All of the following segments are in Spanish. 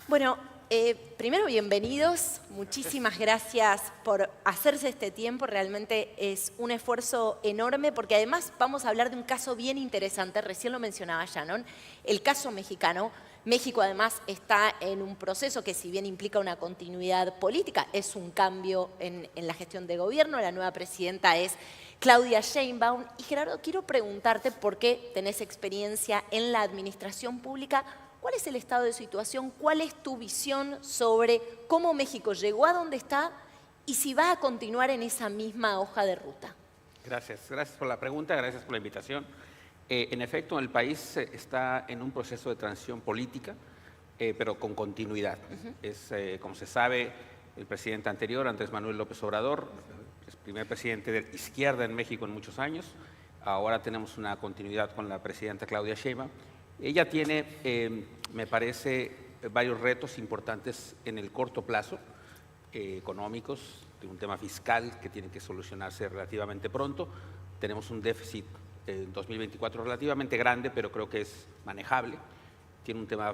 Bueno, primero bienvenidos, muchísimas gracias por hacerse este tiempo, realmente es un esfuerzo enorme porque además vamos a hablar de un caso bien interesante, recién lo mencionaba Shannon, el caso mexicano. México además está en un proceso que si bien implica una continuidad política, es un cambio en la gestión de gobierno, la nueva presidenta es Claudia Sheinbaum. Y Gerardo, quiero preguntarte por qué tenés experiencia en la administración pública. ¿Cuál es el estado de situación? ¿Cuál es tu visión sobre cómo México llegó a donde está y si va a continuar en esa misma hoja de ruta? Gracias por la pregunta, gracias por la invitación. En efecto, el país está en un proceso de transición política, pero con continuidad. Como se sabe, el presidente anterior, Andrés Manuel López Obrador, es primer presidente de izquierda en México en muchos años. Ahora tenemos una continuidad con la presidenta Claudia Sheinbaum. Ella tiene, me parece, varios retos importantes en el corto plazo, económicos, de un tema fiscal que tiene que solucionarse relativamente pronto. Tenemos un déficit en 2024 relativamente grande, pero creo que es manejable. Tiene un tema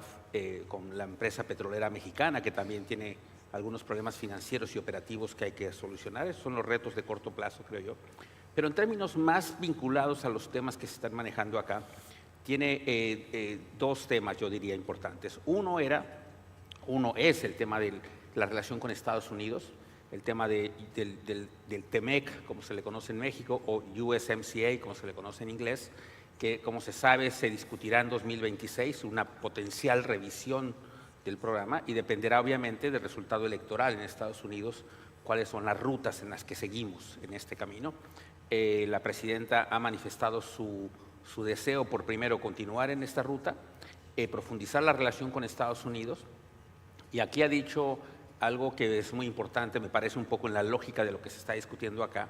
con la empresa petrolera mexicana, que también tiene algunos problemas financieros y operativos que hay que solucionar. Esos son los retos de corto plazo, creo yo. Pero en términos más vinculados a los temas que se están manejando acá, tiene dos temas, yo diría, importantes. Uno es el tema de la relación con Estados Unidos, el tema del TEMEC, como se le conoce en México, o USMCA, como se le conoce en inglés, que, como se sabe, se discutirá en 2026 una potencial revisión del programa y dependerá, obviamente, del resultado electoral en Estados Unidos, cuáles son las rutas en las que seguimos en este camino. La presidenta ha manifestado su deseo por primero continuar en esta ruta, profundizar la relación con Estados Unidos, y aquí ha dicho algo que es muy importante, me parece un poco en la lógica de lo que se está discutiendo acá,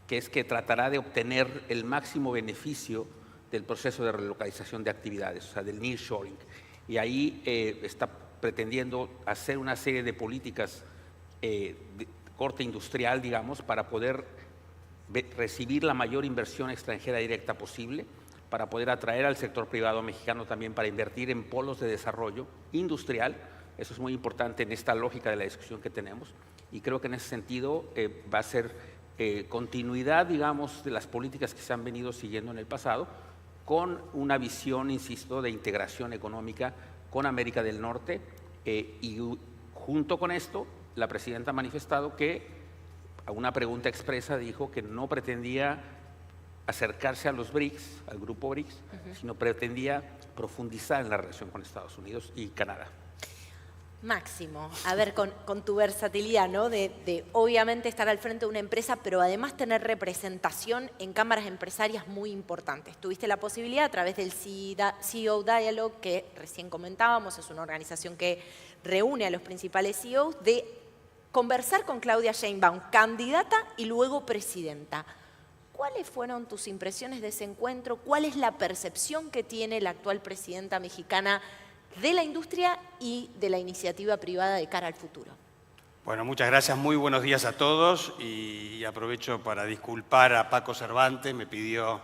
que es que tratará de obtener el máximo beneficio del proceso de relocalización de actividades, o sea, del nearshoring. Y ahí está pretendiendo hacer una serie de políticas de corte industrial, digamos, para poder recibir la mayor inversión extranjera directa posible, para poder atraer al sector privado mexicano también para invertir en polos de desarrollo industrial. Eso es muy importante en esta lógica de la discusión que tenemos, y creo que en ese sentido va a ser continuidad, digamos, de las políticas que se han venido siguiendo en el pasado, con una visión, insisto, de integración económica con América del Norte, y junto con esto, la presidenta ha manifestado que, a una pregunta expresa, dijo que no pretendía acercarse a los BRICS, al grupo BRICS, sino pretendía profundizar en la relación con Estados Unidos y Canadá. Máximo, a ver, con tu versatilidad, ¿no? De obviamente estar al frente de una empresa, pero además tener representación en cámaras empresarias muy importantes. Tuviste la posibilidad a través del CEO Dialogue, que recién comentábamos, es una organización que reúne a los principales CEOs, de conversar con Claudia Sheinbaum, candidata y luego presidenta. ¿Cuáles fueron tus impresiones de ese encuentro? ¿Cuál es la percepción que tiene la actual presidenta mexicana de la industria y de la iniciativa privada de cara al futuro? Bueno, muchas gracias, muy buenos días a todos, y aprovecho para disculpar a Paco Cervantes, me pidió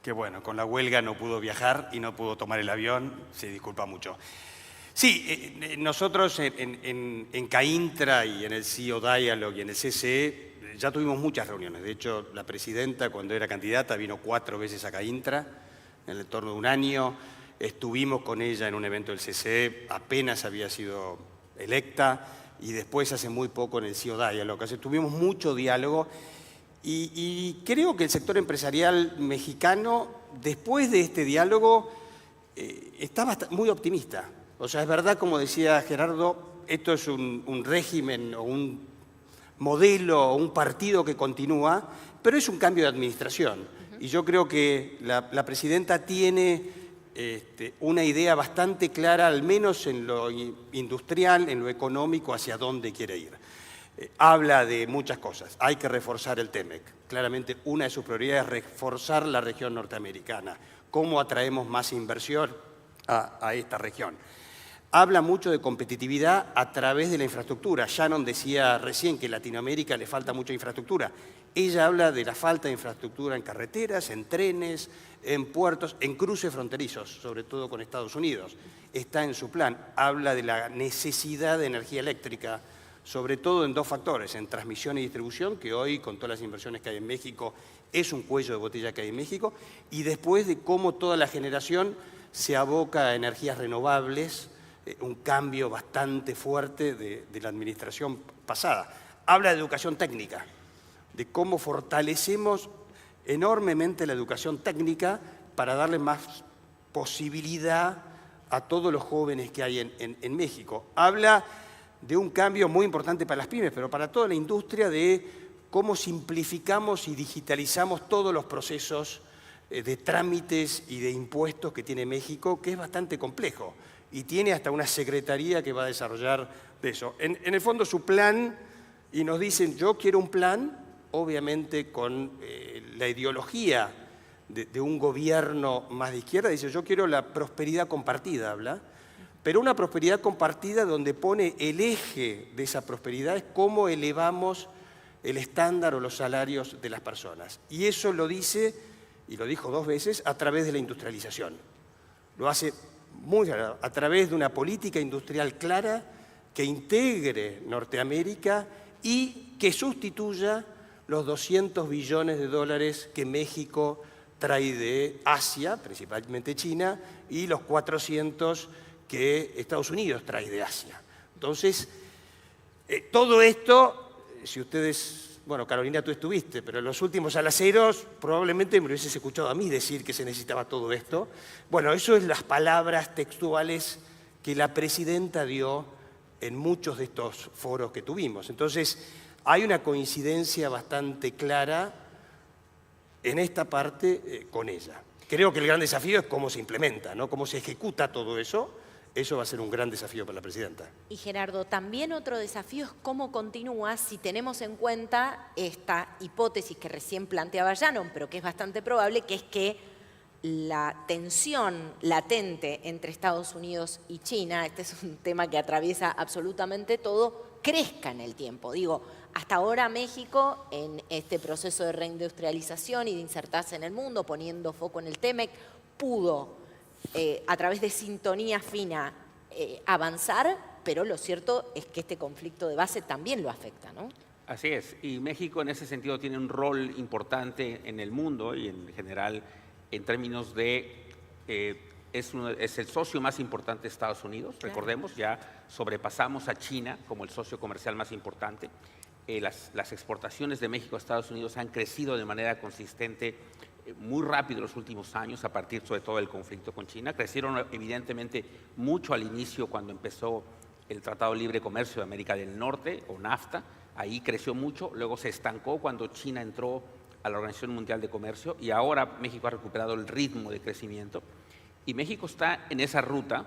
que, bueno, con la huelga no pudo viajar y no pudo tomar el avión, se disculpa mucho. Sí, nosotros en CAINTRA y en el CEO Dialogue y en el CCE ya tuvimos muchas reuniones. De hecho, la presidenta, cuando era candidata, vino 4 veces a CAINTRA en el torno de un año. Estuvimos con ella en un evento del CCE, apenas había sido electa, y después hace muy poco en el CEO Dialogue. Así, tuvimos mucho diálogo, y creo que el sector empresarial mexicano, después de este diálogo, está muy optimista. O sea, es verdad, como decía Gerardo, esto es un régimen o un modelo o un partido que continúa, pero es un cambio de administración. Y yo creo que la presidenta tiene una idea bastante clara, al menos en lo industrial, en lo económico, hacia dónde quiere ir. Habla de muchas cosas. Hay que reforzar el TEMEC. Claramente una de sus prioridades es reforzar la región norteamericana. ¿Cómo atraemos más inversión a esta región? habla mucho de competitividad a través de la infraestructura. Shannon decía recién que a Latinoamérica le falta mucha infraestructura. Ella habla de la falta de infraestructura en carreteras, en trenes, en puertos, en cruces fronterizos, sobre todo con Estados Unidos. Está en su plan. Habla de la necesidad de energía eléctrica, sobre todo en dos factores, en transmisión y distribución, que hoy, con todas las inversiones que hay en México, es un cuello de botella que hay en México, y después de cómo toda la generación se aboca a energías renovables, un cambio bastante fuerte de la administración pasada. Habla de educación técnica, de cómo fortalecemos enormemente la educación técnica para darle más posibilidad a todos los jóvenes que hay en México. Habla de un cambio muy importante para las pymes, pero para toda la industria, de cómo simplificamos y digitalizamos todos los procesos de trámites y de impuestos que tiene México, que es bastante complejo, y tiene hasta una secretaría que va a desarrollar de eso. En el fondo, su plan, y nos dicen, yo quiero un plan, obviamente con la ideología de un gobierno más de izquierda, dice, yo quiero la prosperidad compartida, habla, pero una prosperidad compartida donde pone el eje de esa prosperidad es cómo elevamos el estándar o los salarios de las personas. Y eso lo dice, y lo dijo 2 veces, a través de la industrialización. Lo hace muy claro, a través de una política industrial clara que integre Norteamérica y que sustituya los 200 billones de dólares que México trae de Asia, principalmente China, y los 400 que Estados Unidos trae de Asia. Entonces, todo esto, si ustedes, bueno, Carolina, tú estuviste, pero en los últimos alaceros probablemente me hubieses escuchado a mí decir que se necesitaba todo esto. Bueno, eso es las palabras textuales que la presidenta dio en muchos de estos foros que tuvimos. Entonces, hay una coincidencia bastante clara en esta parte con ella. Creo que el gran desafío es cómo se implementa, ¿no? Cómo se ejecuta todo eso. Eso va a ser un gran desafío para la presidenta. Y Gerardo, también otro desafío es cómo continúa si tenemos en cuenta esta hipótesis que recién planteaba Shannon, pero que es bastante probable, que es que la tensión latente entre Estados Unidos y China, este es un tema que atraviesa absolutamente todo, crezca en el tiempo. Digo, hasta ahora México, en este proceso de reindustrialización y de insertarse en el mundo, poniendo foco en el TEMEC, pudo a través de sintonía fina avanzar, pero lo cierto es que este conflicto de base también lo afecta, ¿no? Así es, y México en ese sentido tiene un rol importante en el mundo y en general en términos de, es el socio más importante de Estados Unidos, claro. Recordemos, ya sobrepasamos a China como el socio comercial más importante. Las exportaciones de México a Estados Unidos han crecido de manera consistente muy rápido en los últimos años, a partir sobre todo del conflicto con China. Crecieron evidentemente mucho al inicio cuando empezó el Tratado de Libre Comercio de América del Norte, o NAFTA. Ahí creció mucho, luego se estancó cuando China entró a la Organización Mundial de Comercio y ahora México ha recuperado el ritmo de crecimiento. Y México está en esa ruta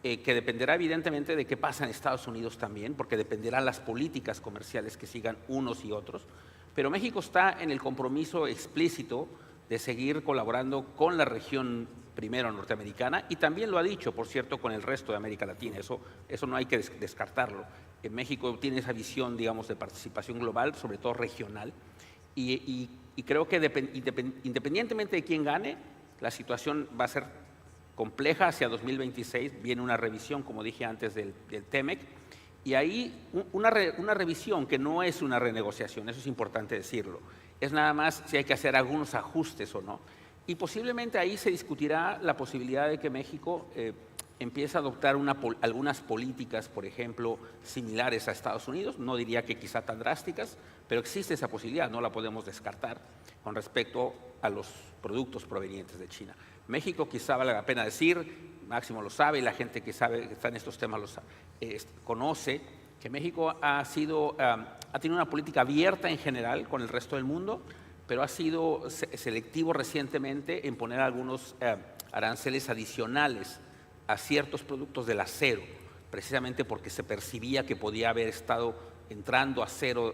que dependerá evidentemente de qué pasa en Estados Unidos también, porque dependerán las políticas comerciales que sigan unos y otros. Pero México está en el compromiso explícito de seguir colaborando con la región primero norteamericana y también lo ha dicho, por cierto, con el resto de América Latina. Eso no hay que descartarlo. En México tiene esa visión, digamos, de participación global, sobre todo regional, y creo que independientemente de quién gane, la situación va a ser compleja hacia 2026. Viene una revisión, como dije antes, del TEMEC, y ahí una revisión que no es una renegociación, eso es importante decirlo. Es nada más si hay que hacer algunos ajustes o no. Y posiblemente ahí se discutirá la posibilidad de que México empiece a adoptar algunas políticas, por ejemplo, similares a Estados Unidos. No diría que quizá tan drásticas, pero existe esa posibilidad, no la podemos descartar con respecto a los productos provenientes de China. México, quizá vale la pena decir, Máximo lo sabe y la gente que sabe que está en estos temas conoce, que México ha tenido una política abierta en general con el resto del mundo, pero ha sido selectivo recientemente en poner algunos aranceles adicionales a ciertos productos del acero, precisamente porque se percibía que podía haber estado entrando acero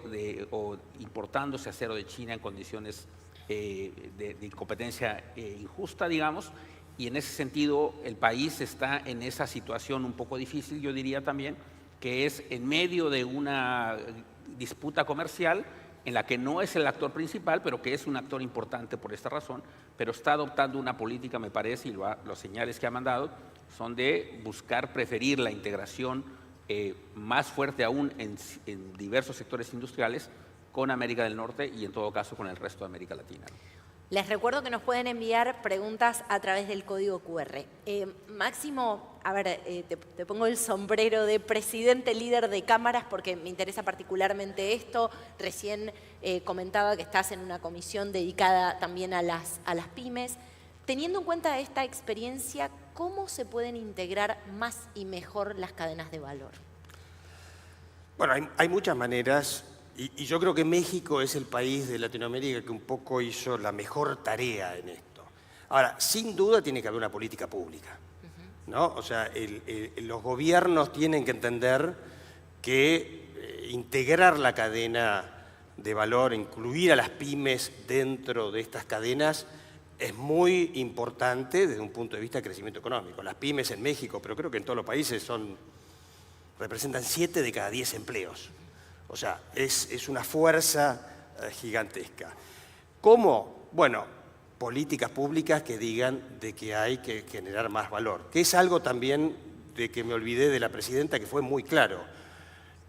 o importándose acero de China en condiciones de competencia injusta, digamos, Y en ese sentido, el país está en esa situación un poco difícil, yo diría también, que es en medio de una disputa comercial en la que no es el actor principal, pero que es un actor importante por esta razón, pero está adoptando una política, me parece, y los señales que ha mandado son de buscar preferir la integración más fuerte aún en diversos sectores industriales con América del Norte y en todo caso con el resto de América Latina. Les recuerdo que nos pueden enviar preguntas a través del código QR. Máximo, a ver, te pongo el sombrero de presidente líder de cámaras porque me interesa particularmente esto. Recién comentaba que estás en una comisión dedicada también a las pymes. Teniendo en cuenta esta experiencia, ¿cómo se pueden integrar más y mejor las cadenas de valor? Bueno, hay muchas maneras. Y yo creo que México es el país de Latinoamérica que un poco hizo la mejor tarea en esto. Ahora, sin duda tiene que haber una política pública, ¿no? O sea, los gobiernos tienen que entender que integrar la cadena de valor, incluir a las pymes dentro de estas cadenas, es muy importante desde un punto de vista de crecimiento económico. Las pymes en México, pero creo que en todos los países representan 7 de cada 10 empleos. O sea, es una fuerza gigantesca. ¿Cómo? Bueno, políticas públicas que digan de que hay que generar más valor, que es algo también de que me olvidé de la presidenta, que fue muy claro.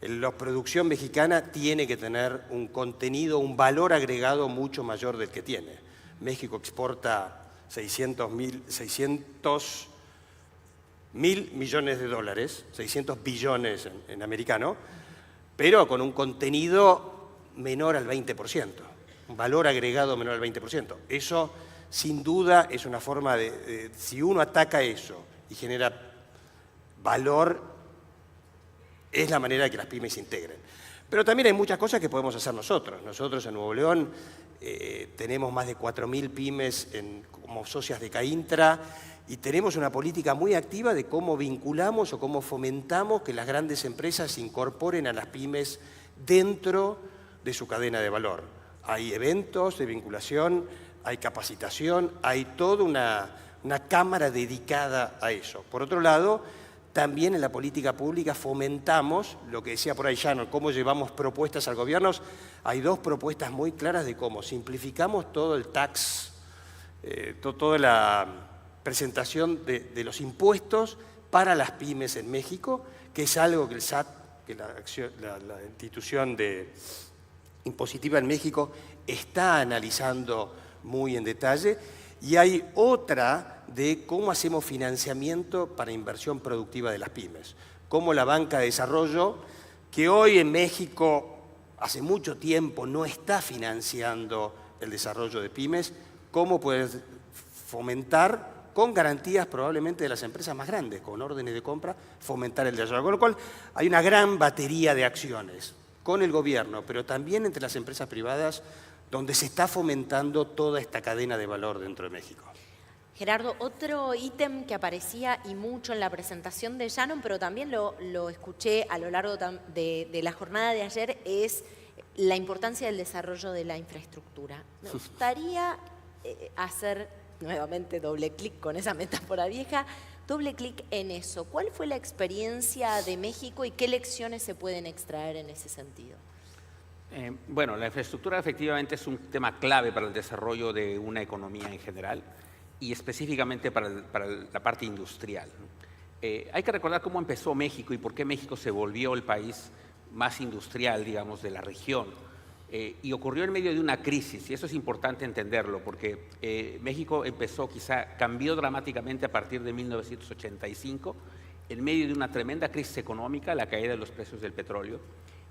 La producción mexicana tiene que tener un contenido, un valor agregado mucho mayor del que tiene. México exporta 600 mil millones de dólares, 600 billones en americano, pero con un contenido menor al 20%, un valor agregado menor al 20%. Eso, sin duda, es una forma si uno ataca eso y genera valor, es la manera de que las pymes se integren. Pero también hay muchas cosas que podemos hacer nosotros. Nosotros en Nuevo León tenemos más de 4.000 pymes como socias de CAINTRA y tenemos una política muy activa de cómo vinculamos o cómo fomentamos que las grandes empresas incorporen a las pymes dentro de su cadena de valor. Hay eventos de vinculación, hay capacitación, hay toda una cámara dedicada a eso. Por otro lado, también en la política pública fomentamos, lo que decía por ahí Shannon, cómo llevamos propuestas al gobierno. Hay 2 propuestas muy claras de cómo simplificamos todo el tax, toda la presentación de los impuestos para las pymes en México, que es algo que el SAT, que la institución impositiva en México, está analizando muy en detalle. Y hay otra de cómo hacemos financiamiento para inversión productiva de las pymes. Cómo la banca de desarrollo, que hoy en México hace mucho tiempo no está financiando el desarrollo de pymes, cómo puede fomentar con garantías probablemente de las empresas más grandes, con órdenes de compra, fomentar el desarrollo. Con lo cual hay una gran batería de acciones con el gobierno, pero también entre las empresas privadas, donde se está fomentando toda esta cadena de valor dentro de México. Gerardo, otro ítem que aparecía y mucho en la presentación de Shannon, pero también lo escuché a lo largo de la jornada de ayer, es la importancia del desarrollo de la infraestructura. Me gustaría hacer nuevamente doble clic con esa metáfora vieja, doble clic en eso. ¿Cuál fue la experiencia de México y qué lecciones se pueden extraer en ese sentido? Bueno, la infraestructura efectivamente es un tema clave para el desarrollo de una economía en general y específicamente para la parte industrial. Hay que recordar cómo empezó México y por qué México se volvió el país más industrial, digamos, de la región. Y ocurrió en medio de una crisis, y eso es importante entenderlo, porque México cambió dramáticamente a partir de 1985, en medio de una tremenda crisis económica, la caída de los precios del petróleo.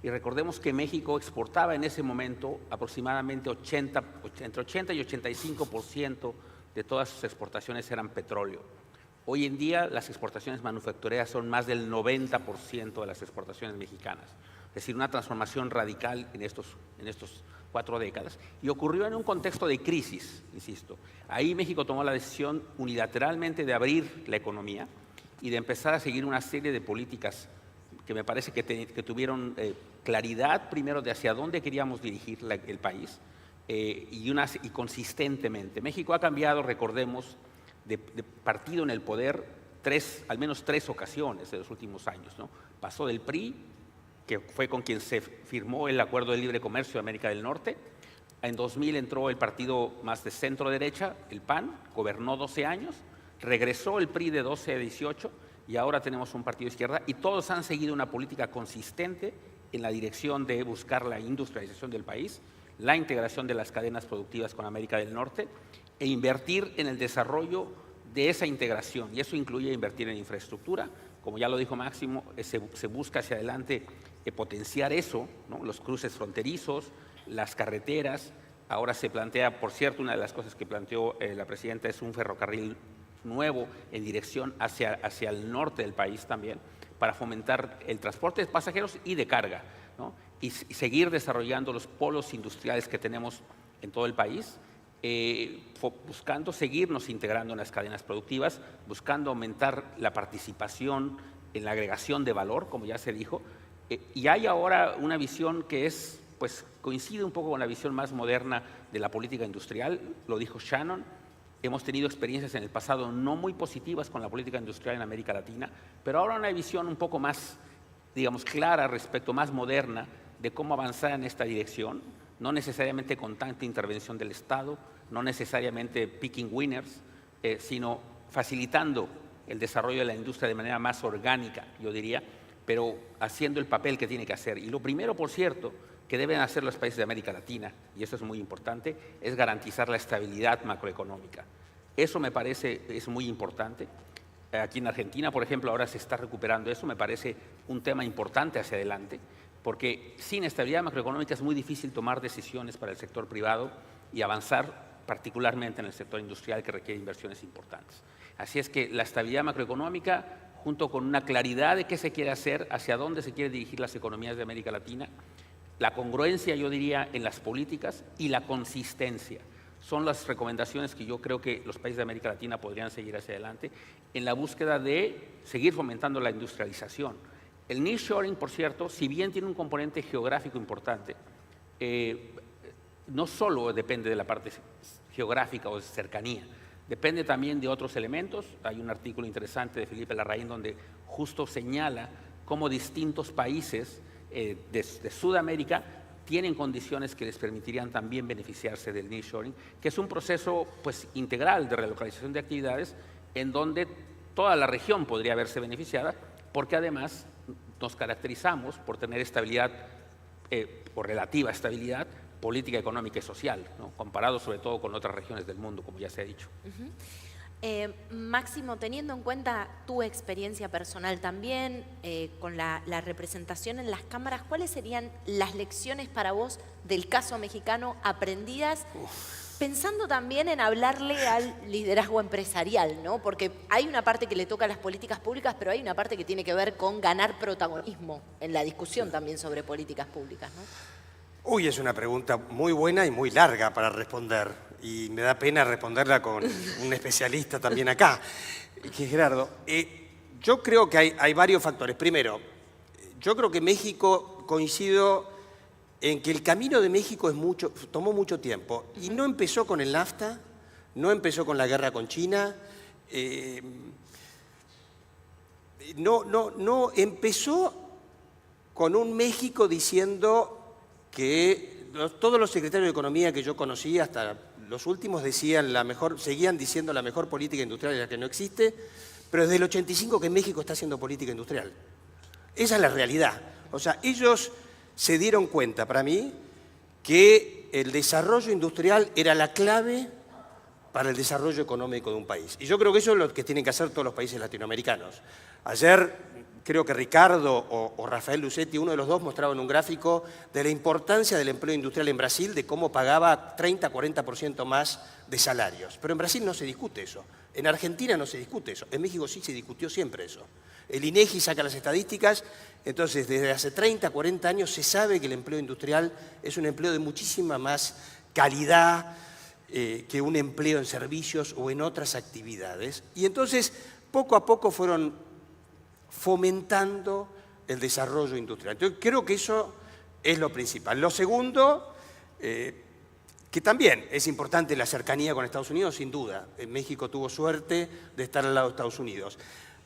Y recordemos que México exportaba en ese momento aproximadamente entre 80 y 85% de todas sus exportaciones eran petróleo. Hoy en día las exportaciones manufactureras son más del 90% de las exportaciones mexicanas. Es decir, una transformación radical en estos 4 décadas. Y ocurrió en un contexto de crisis, insisto. Ahí México tomó la decisión unilateralmente de abrir la economía y de empezar a seguir una serie de políticas que me parece que tuvieron claridad primero de hacia dónde queríamos dirigir el país y consistentemente. México ha cambiado, recordemos, de partido en el poder al menos tres ocasiones en los últimos años, ¿no? Pasó del PRI, que fue con quien se firmó el Acuerdo de Libre Comercio de América del Norte. En 2000 entró el partido más de centro-derecha, el PAN, gobernó 12 años, regresó el PRI de 12 a 18 y ahora tenemos un partido de izquierda y todos han seguido una política consistente en la dirección de buscar la industrialización del país, la integración de las cadenas productivas con América del Norte e invertir en el desarrollo de esa integración, y eso incluye invertir en infraestructura. Como ya lo dijo Máximo, se busca hacia adelante potenciar eso, ¿no? Los cruces fronterizos, las carreteras. Ahora se plantea, por cierto, una de las cosas que planteó la presidenta es un ferrocarril nuevo en dirección hacia el norte del país también, para fomentar el transporte de pasajeros y de carga, ¿no? Y seguir desarrollando los polos industriales que tenemos en todo el país, buscando seguirnos integrando en las cadenas productivas, buscando aumentar la participación en la agregación de valor, como ya se dijo, y hay ahora una visión que pues coincide un poco con la visión más moderna de la política industrial, lo dijo Shannon. Hemos tenido experiencias en el pasado no muy positivas con la política industrial en América Latina, pero ahora una visión un poco más, digamos, clara respecto, más moderna, de cómo avanzar en esta dirección, no necesariamente con tanta intervención del Estado, no necesariamente picking winners, sino facilitando el desarrollo de la industria de manera más orgánica, yo diría, pero haciendo el papel que tiene que hacer. Y lo primero, por cierto, que deben hacer los países de América Latina, y eso es muy importante, es garantizar la estabilidad macroeconómica. Eso me parece es muy importante. Aquí en Argentina, por ejemplo, ahora se está recuperando eso, me parece un tema importante hacia adelante, porque sin estabilidad macroeconómica es muy difícil tomar decisiones para el sector privado y avanzar particularmente en el sector industrial que requiere inversiones importantes. Así es que la estabilidad macroeconómica, junto con una claridad de qué se quiere hacer, hacia dónde se quiere dirigir las economías de América Latina, la congruencia, yo diría, en las políticas y la consistencia. Son las recomendaciones que yo creo que los países de América Latina podrían seguir hacia adelante en la búsqueda de seguir fomentando la industrialización. El nearshoring, por cierto, si bien tiene un componente geográfico importante, no solo depende de la parte geográfica o de cercanía, depende también de otros elementos. Hay un artículo interesante de Felipe Larraín donde justo señala cómo distintos países de Sudamérica tienen condiciones que les permitirían también beneficiarse del nearshoring, que es un proceso pues, integral de relocalización de actividades en donde toda la región podría verse beneficiada, porque además nos caracterizamos por tener estabilidad, o relativa estabilidad, política, económica y social, ¿no? Comparado sobre todo con otras regiones del mundo, como ya se ha dicho. Máximo, teniendo en cuenta tu experiencia personal también, con la representación en las cámaras, ¿cuáles serían las lecciones para vos del caso mexicano aprendidas? Pensando también en hablarle al liderazgo empresarial, ¿no? Porque hay una parte que le toca a las políticas públicas, pero hay una parte que tiene que ver con ganar protagonismo en la discusión también sobre políticas públicas, ¿no? Uy, es una pregunta muy buena y muy larga para responder. Y me da pena responderla con un especialista también acá, que es Gerardo. Yo creo que hay varios factores. Primero, yo creo que México, coincido en que el camino de México tomó mucho tiempo. Y no empezó con el NAFTA, no empezó con la guerra con China, no empezó con un México diciendo que todos los secretarios de Economía que yo conocí, hasta los últimos, seguían diciendo la mejor política industrial es la que no existe, pero desde el 85 que México está haciendo política industrial. Esa es la realidad. O sea, ellos se dieron cuenta, para mí, que el desarrollo industrial era la clave para el desarrollo económico de un país. Y yo creo que eso es lo que tienen que hacer todos los países latinoamericanos. Ayer creo que Ricardo o Rafael Lucetti, uno de los dos, mostraban un gráfico de la importancia del empleo industrial en Brasil, de cómo pagaba 30-40% más de salarios. Pero en Brasil no se discute eso. En Argentina no se discute eso. En México sí se discutió siempre eso. El INEGI saca las estadísticas, entonces desde hace 30, 40 años se sabe que el empleo industrial es un empleo de muchísima más calidad que un empleo en servicios o en otras actividades. Y entonces, poco a poco fueron fomentando el desarrollo industrial. Entonces, creo que eso es lo principal. Lo segundo, que que también es importante la cercanía con Estados Unidos, sin duda. México tuvo suerte de estar al lado de Estados Unidos.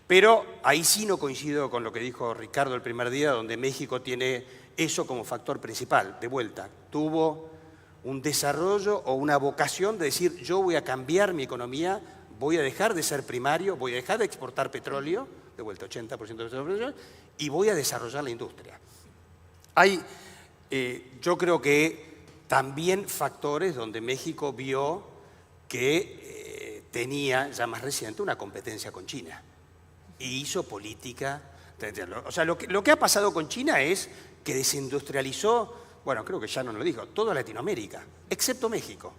Pero ahí sí no coincido con lo que dijo Ricardo el primer día, donde México tiene eso como factor principal. De vuelta, tuvo un desarrollo o una vocación de decir, yo voy a cambiar mi economía, voy a dejar de ser primario, voy a dejar de exportar petróleo, de vuelta 80% de petróleo, y voy a desarrollar la industria. Hay, yo creo que también factores donde México vio que tenía, ya más reciente, una competencia con China. Y hizo política. O sea, lo que ha pasado con China es que desindustrializó, bueno, creo que ya no lo dijo, toda Latinoamérica, excepto México.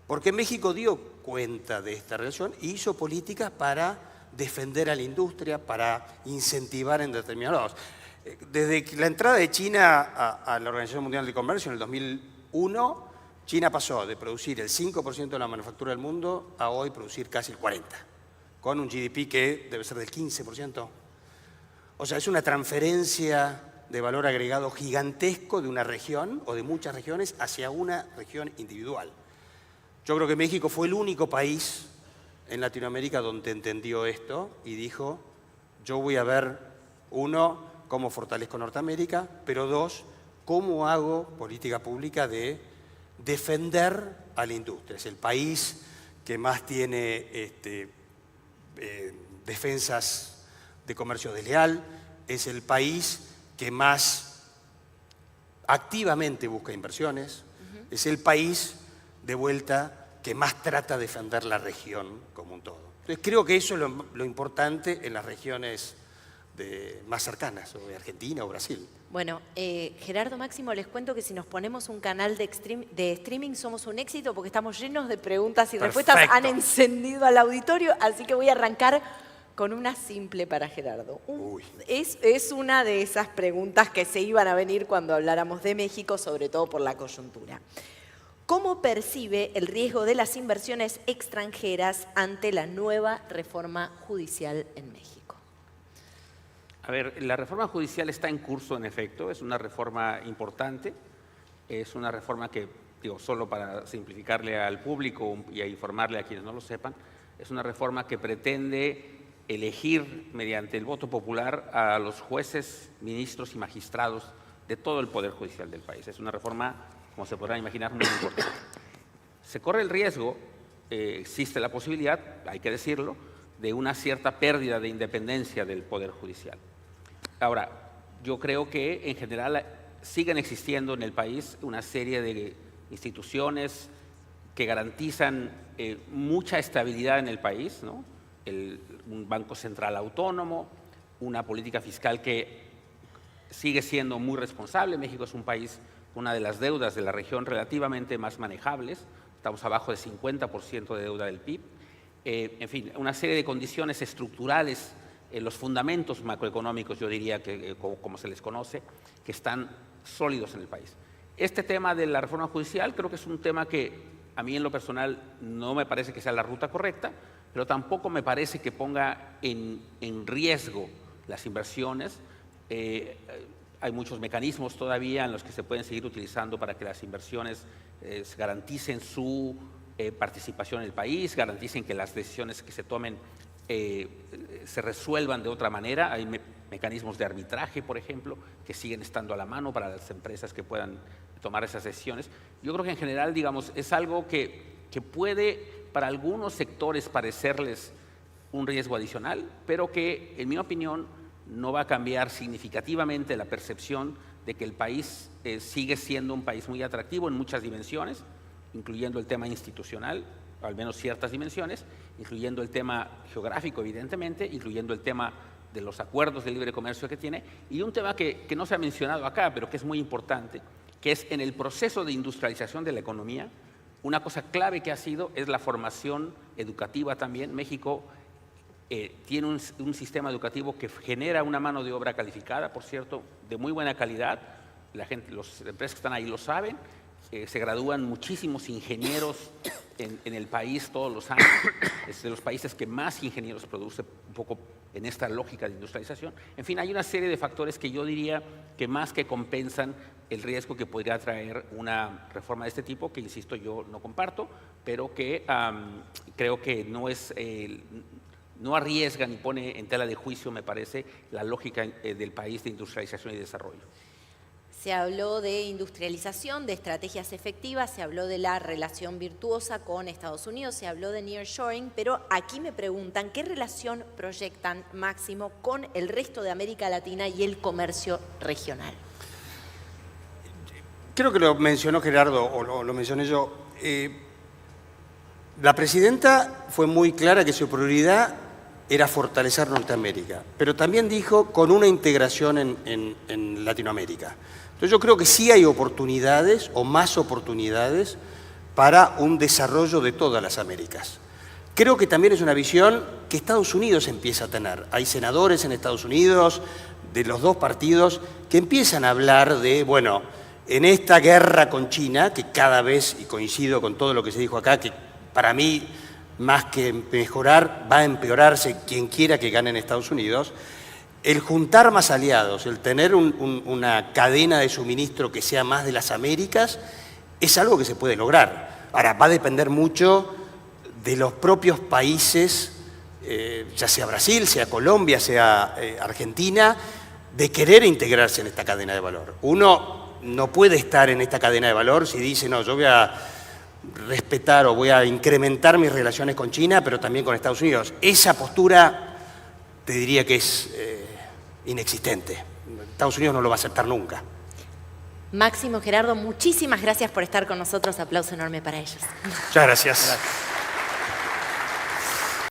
Porque México dio cuenta de esta relación y hizo políticas para defender a la industria, para incentivar en determinados lados. Desde la entrada de China a la Organización Mundial del Comercio en el 2001, China pasó de producir el 5% de la manufactura del mundo a hoy producir casi el 40%, con un GDP que debe ser del 15%. O sea, es una transferencia de valor agregado gigantesco de una región o de muchas regiones hacia una región individual. Yo creo que México fue el único país en Latinoamérica donde entendió esto y dijo, yo voy a ver, uno, cómo fortalezco Norteamérica, pero dos, cómo hago política pública de defender a la industria. Es el país que más tiene defensas de comercio desleal, es el país que más activamente busca inversiones, es el país, de vuelta, que más trata de defender la región como un todo. Entonces creo que eso es lo importante en las regiones más cercanas, o de Argentina o Brasil. Bueno, Gerardo, Máximo, les cuento que si nos ponemos un canal de streaming somos un éxito porque estamos llenos de preguntas y respuestas. Han encendido al auditorio, así que voy a arrancar con una simple para Gerardo. Es una de esas preguntas que se iban a venir cuando habláramos de México, sobre todo por la coyuntura. ¿Cómo percibe el riesgo de las inversiones extranjeras ante la nueva reforma judicial en México? A ver, la reforma judicial está en curso, en efecto, es una reforma importante, es una reforma que, digo, solo para simplificarle al público y a informarle a quienes no lo sepan, es una reforma que pretende elegir mediante el voto popular a los jueces, ministros y magistrados de todo el Poder Judicial del país. Es una reforma, como se podrán imaginar, muy importante. Se corre el riesgo, existe la posibilidad, hay que decirlo, de una cierta pérdida de independencia del Poder Judicial. Ahora, yo creo que en general siguen existiendo en el país una serie de instituciones que garantizan mucha estabilidad en el país, ¿no? Un Banco Central autónomo, una política fiscal que sigue siendo muy responsable. México es un país con una de las deudas de la región relativamente más manejables, estamos abajo del 50% de deuda del PIB. En fin, una serie de condiciones estructurales, los fundamentos macroeconómicos, yo diría que como se les conoce, que están sólidos en el país. Este tema de la reforma judicial creo que es un tema que a mí en lo personal no me parece que sea la ruta correcta, pero tampoco me parece que ponga en riesgo las inversiones. Hay muchos mecanismos todavía en los que se pueden seguir utilizando para que las inversiones garanticen su participación en el país, garanticen que las decisiones que se tomen se resuelvan de otra manera. Hay mecanismos de arbitraje, por ejemplo, que siguen estando a la mano para las empresas que puedan tomar esas decisiones. Yo creo que en general, digamos, es algo que puede para algunos sectores parecerles un riesgo adicional, pero que, en mi opinión, no va a cambiar significativamente la percepción de que el país sigue siendo un país muy atractivo en muchas dimensiones, incluyendo el tema institucional, al menos ciertas dimensiones, incluyendo el tema geográfico, evidentemente, incluyendo el tema de los acuerdos de libre comercio que tiene, y un tema que no se ha mencionado acá, pero que es muy importante, que es en el proceso de industrialización de la economía, una cosa clave que ha sido es la formación educativa también. México tiene un sistema educativo que genera una mano de obra calificada, por cierto, de muy buena calidad. La gente, las empresas que están ahí lo saben. Se gradúan muchísimos ingenieros en el país todos los años. Es de los países que más ingenieros produce, un poco en esta lógica de industrialización. En fin, hay una serie de factores que yo diría que más que compensan el riesgo que podría traer una reforma de este tipo, que insisto yo no comparto, pero que creo que no arriesga ni pone en tela de juicio, me parece, la lógica del país de industrialización y desarrollo. Se habló de industrialización, de estrategias efectivas, se habló de la relación virtuosa con Estados Unidos, se habló de nearshoring, pero aquí me preguntan qué relación proyectan, Máximo, con el resto de América Latina y el comercio regional. Creo que lo mencionó Gerardo, o lo mencioné yo. La presidenta fue muy clara que su prioridad era fortalecer Norteamérica, pero también dijo con una integración en Latinoamérica. Entonces yo creo que sí hay oportunidades o más oportunidades para un desarrollo de todas las Américas. Creo que también es una visión que Estados Unidos empieza a tener. Hay senadores en Estados Unidos de los dos partidos que empiezan a hablar de, bueno, en esta guerra con China, que cada vez, y coincido con todo lo que se dijo acá, que para mí más que mejorar va a empeorarse quien quiera que gane en Estados Unidos, el juntar más aliados, el tener una cadena de suministro que sea más de las Américas, es algo que se puede lograr. Ahora, va a depender mucho de los propios países, ya sea Brasil, sea Colombia, sea Argentina, de querer integrarse en esta cadena de valor. Uno no puede estar en esta cadena de valor si dice, no, yo voy a respetar o voy a incrementar mis relaciones con China, pero también con Estados Unidos. Esa postura te diría que es inexistente. Estados Unidos no lo va a aceptar nunca. Máximo, Gerardo, muchísimas gracias por estar con nosotros. Aplauso enorme para ellos. Muchas gracias.